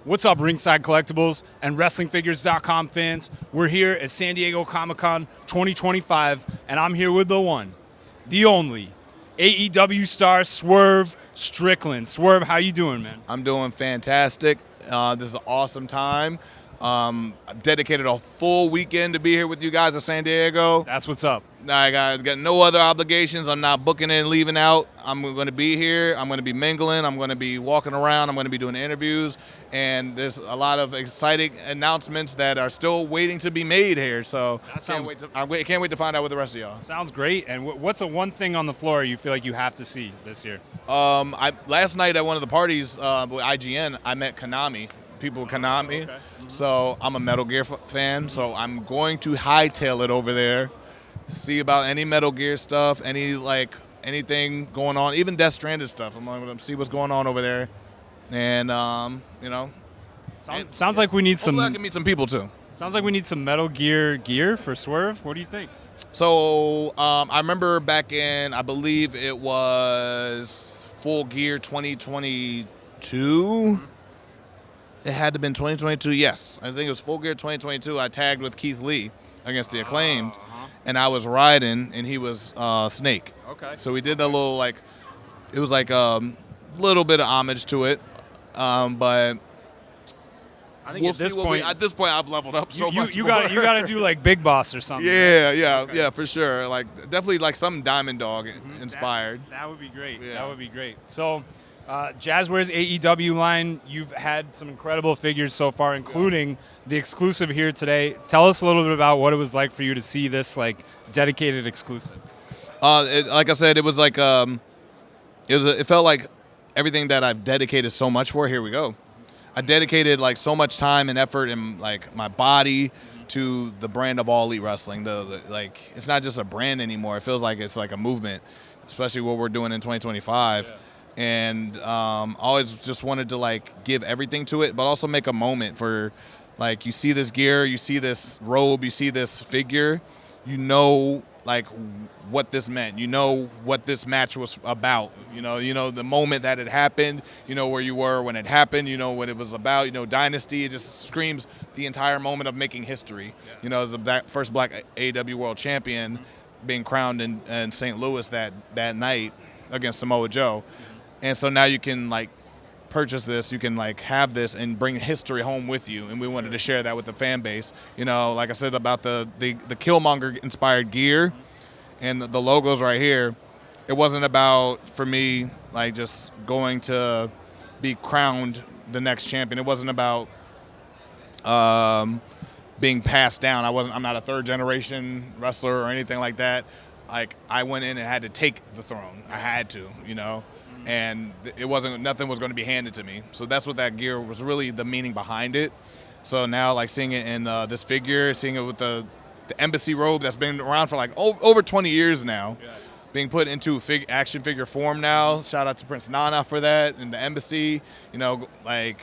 What's up, Ringside Collectibles and WrestlingFigures.com fans? We're here at San Diego Comic-Con 2025, and I'm here with the one, the only, AEW star Swerve Strickland. Swerve, how you doing, man? I'm doing fantastic. This is an awesome time. I dedicated a full weekend to be here with you guys at San Diego. That's what's up. I got no other obligations. I'm not booking in, leaving out. I'm going to be here. I'm going to be mingling. I'm going to be walking around. I'm going to be doing interviews. And there's a lot of exciting announcements that are still waiting to be made here. So I can't wait to find out with the rest of y'all. Sounds great. And what's the one thing on the floor you feel like you have to see this year? Last night at one of the parties with IGN, I met Konami. People with Konami. Okay. So I'm a Metal Gear fan. So I'm going to hightail it over there. See about any Metal Gear stuff, anything going on, even Death Stranded stuff. I'm going to see what's going on over there, and Sounds like we need some. Hopefully I can meet some people too. Sounds like we need some Metal gear for Swerve. What do you think? So I remember back in, I believe it was Full Gear 2022. It had to have been 2022. Yes, I think it was Full Gear 2022. I tagged with Keith Lee against the Acclaimed. And I was riding, and he was Snake. Okay. So we did a little, it was like a little bit of homage to it. But I think at this point, I've leveled up so much. You got to do like Big Boss or something. Yeah, for sure. Definitely something Diamond Dog inspired. That would be great. Yeah. That would be great. So, Jazwares AEW line, you've had some incredible figures so far, including the exclusive here today. Tell us a little bit about what it was like for you to see this dedicated exclusive. Like I said, it was it felt like everything that I've dedicated so much for. Here we go. I dedicated so much time and effort and my body to the brand of All Elite Wrestling. It's not just a brand anymore. It feels like it's like a movement, especially what we're doing in 2025. Yeah. And always just wanted to give everything to it, but also make a moment for you see this gear, you see this robe, you see this figure, you know what this meant, you know what this match was about, you know the moment that it happened, you know where you were when it happened, you know what it was about, Dynasty. It just screams the entire moment of making history. Yeah. As the first Black AEW World Champion being crowned in St. Louis that night against Samoa Joe. And so now you can purchase this, you can have this and bring history home with you. And we wanted to share that with the fan base. Like I said about the Killmonger inspired gear and the logos right here. It wasn't about, for me, just going to be crowned the next champion. It wasn't about being passed down. I'm not a third generation wrestler or anything like that. I went in and had to take the throne. I had to, and nothing was going to be handed to me. So that's what that gear was, really the meaning behind it. So now seeing it in this figure, seeing it with the embassy robe that's been around for over 20 years now, being put into action figure form now. Shout out to Prince Nana for that and the embassy,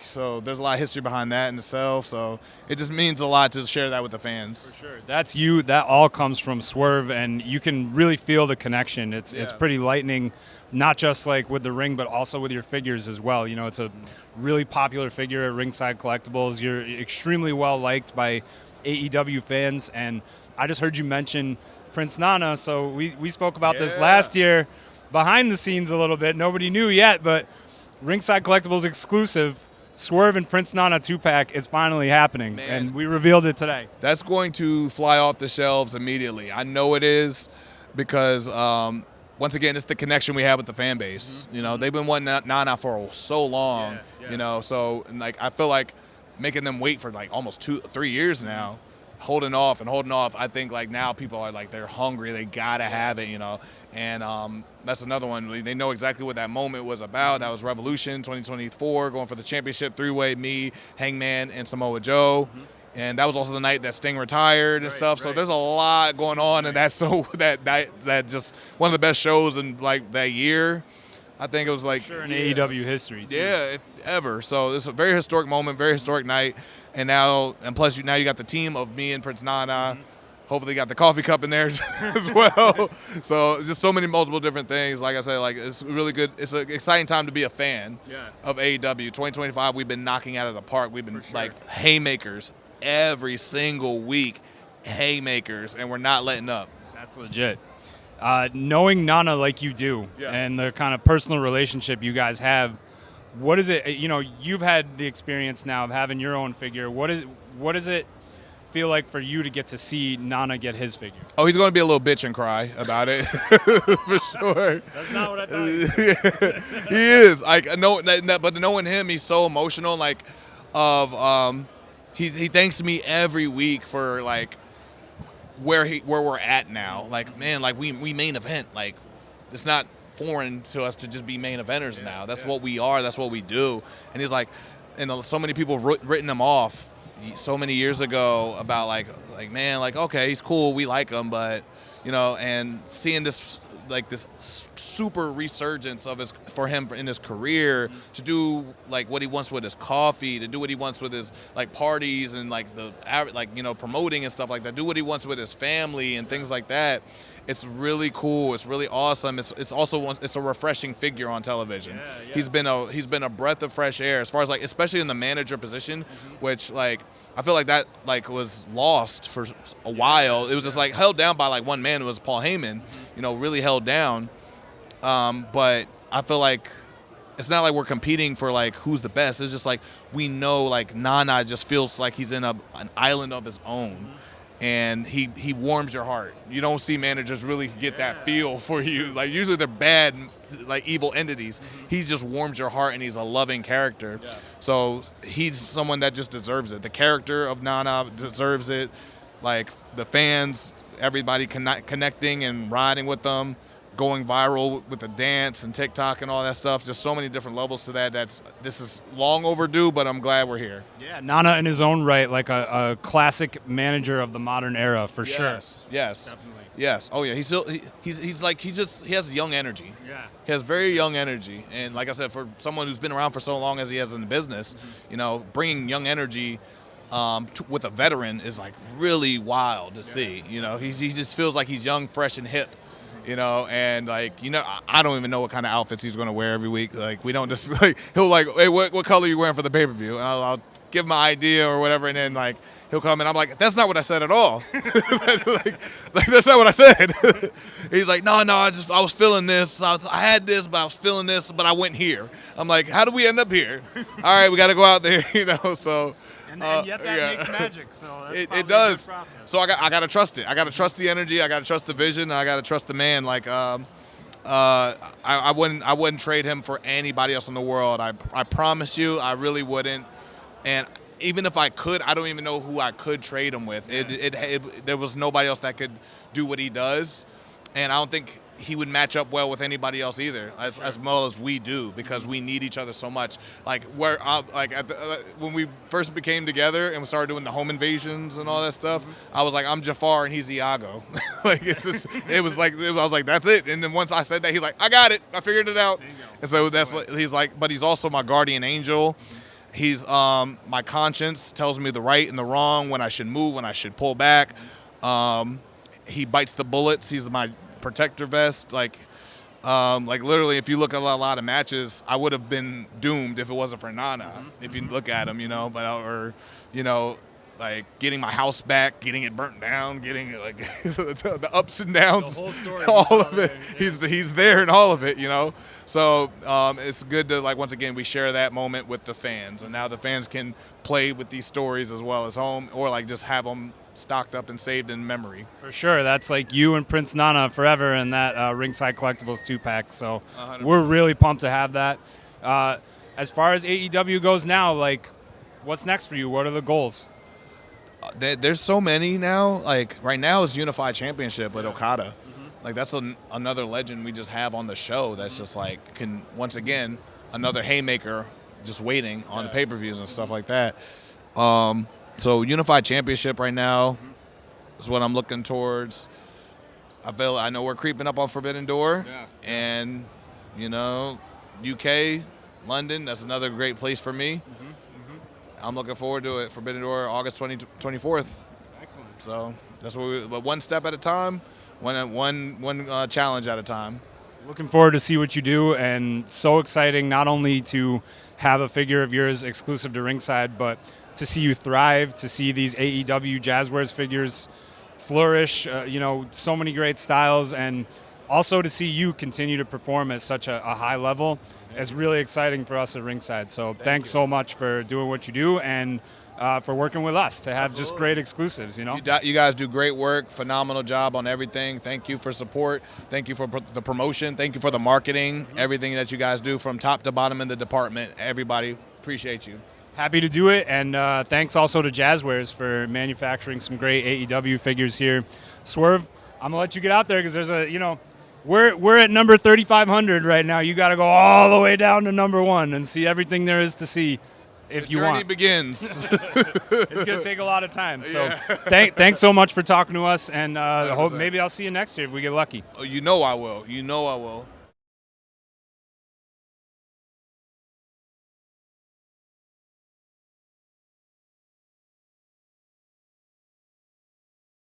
so there's a lot of history behind that in itself. So it just means a lot to share that with the fans. For sure. That's you. That all comes from Swerve, and you can really feel the connection. It's pretty lightning. Not just with the ring, but also with your figures as well. It's a really popular figure at Ringside Collectibles. You're extremely well liked by AEW fans, and I just heard you mention Prince Nana, so we spoke about this last year behind the scenes a little bit. Nobody knew yet, but Ringside Collectibles Exclusive, Swerve and Prince Nana 2-pack is finally happening, and we revealed it today. That's going to fly off the shelves immediately. I know it is, because once again, it's the connection we have with the fan base. Mm-hmm. They've been wanting Nana for so long. Yeah. So I feel like making them wait for almost 2-3 years now, holding off. I think now people are they're hungry. They gotta have it. And that's another one. They know exactly what that moment was about. That was Revolution 2024, going for the championship, 3-way, me, Hangman, and Samoa Joe. Mm-hmm. And that was also the night that Sting retired and stuff. So there's a lot going on, and that's that night, that just one of the best shows in that year. I think it was in AEW history too. Yeah, if ever. So it's a very historic moment, very historic night. And plus now you got the team of me and Prince Nana. Hopefully got the coffee cup in there as well. So just so many multiple different things. Like I said, like it's really good. It's an exciting time to be a fan of AEW. 2025, we've been knocking out of the park. We've been like haymakers every single week, haymakers, and we're not letting up. That's legit. Knowing Nana like you do and the kind of personal relationship you guys have, what is it, you've had the experience now of having your own figure. What does it feel like for you to get to see Nana get his figure? Oh, he's going to be a little bitch and cry about it for sure. That's not what I thought. He is. But knowing him, he's so emotional. Like, he thanks me every week for like where we're at now. Like, man, like we main event. Like, it's not foreign to us to just be main eventers now. That's what we are. That's what we do. And he's like, and so many people written him off so many years ago about like man, like, okay, he's cool, we like him, but and seeing this like this super resurgence for him in his career to do like what he wants with his coffee, to do what he wants with his like parties and like promoting and stuff like that, do what he wants with his family and things like that. It's really cool. It's really awesome. It's also a refreshing figure on television. Yeah. He's been a breath of fresh air as far as like, especially in the manager position, which like I feel like that like was lost for a while. It was just like held down by like one man. It was Paul Heyman, really held down. But I feel like it's not like we're competing for like who's the best. It's just like we know like Nana just feels like he's in an island of his own. And he warms your heart. You don't see managers really get that feel for you. Like usually they're bad, like evil entities. He just warms your heart, and he's a loving character. Yeah. So he's someone that just deserves it. The character of Nana deserves it. Like the fans, everybody connecting and riding with them, going viral with the dance and TikTok and all that stuff. Just so many different levels to that. This is long overdue, but I'm glad we're here. Yeah, Nana in his own right, like a classic manager of the modern era for sure. Yes, definitely. Yes. Oh yeah. He has young energy. Yeah. He has very young energy, and like I said, for someone who's been around for so long as he has in the business, bringing young energy with a veteran is like really wild to see. He just feels like he's young, fresh, and hip. And like, I don't even know what kind of outfits he's going to wear every week. Like, we don't just like, he'll like, hey, what color are you wearing for the pay-per-view? And I'll give him an idea or whatever. And then like, he'll come and I'm like, that's not what I said at all. like that's not what I said. He's like, no, I was feeling this. I had this, but I was feeling this, but I went here. I'm like, how do we end up here? All right, we got to go out there, so. And yet that makes magic, so that's it does. So I got to trust it. I got to trust the energy. I got to trust the vision. I got to trust the man. Like I wouldn't trade him for anybody else in the world. I promise you, I really wouldn't. And even if I could, I don't even know who I could trade him with. There was nobody else that could do what he does, and I don't think he would match up well with anybody else either, as well as we do, because we need each other so much. Like when we first became together and we started doing the home invasions and all that stuff, I was like, I'm Jafar and he's Iago. Like I was like, that's it. And then once I said that, he's like, I got it, I figured it out. And so he's like, but he's also my guardian angel. He's my conscience, tells me the right and the wrong, when I should move, when I should pull back. He bites the bullets. He's my protector vest. Like literally, if you look at a lot of matches, I would have been doomed if it wasn't for Nana. If you look at him, like getting my house back, getting it burnt down, getting like the ups and downs, the whole story, all of it. Yeah. He's there in all of it, So it's good to like once again we share that moment with the fans, and now the fans can play with these stories as well as home, or like just have them stocked up and saved in memory. For sure. That's like you and Prince Nana forever in that Ringside Collectibles 2-pack. So 100%. We're really pumped to have that. As far as AEW goes now, like, what's next for you? What are the goals? There's so many now. Like right now is Unified Championship with Okada. Like that's another legend we just have on the show that's just like once again another haymaker just waiting on the pay-per-views and stuff like that. So Unified Championship right now is what I'm looking towards. I know we're creeping up on Forbidden Door, and UK, London, that's another great place for me. I'm looking forward to it. Forbidden Door, August 24th. Excellent. So that's what but one step at a time, one challenge at a time. Looking forward to see what you do, and so exciting not only to have a figure of yours exclusive to Ringside, but to see you thrive, to see these AEW Jazwares figures flourish, so many great styles, and also to see you continue to perform at such a high level is really exciting for us at Ringside. So thanks so much for doing what you do, and for working with us to have just great exclusives. You guys do great work, phenomenal job on everything. Thank you for support. Thank you for the promotion. Thank you for the marketing, everything that you guys do from top to bottom in the department. Everybody, appreciate you. Happy to do it, and thanks also to Jazwares for manufacturing some great AEW figures here. Swerve, I'm gonna let you get out there because there's we're at number 3,500 right now. You got to go all the way down to number 1 and see everything there is to see. If you want. The journey begins. It's going to take a lot of time. So thanks so much for talking to us, and maybe I'll see you next year if we get lucky. Oh, you know I will.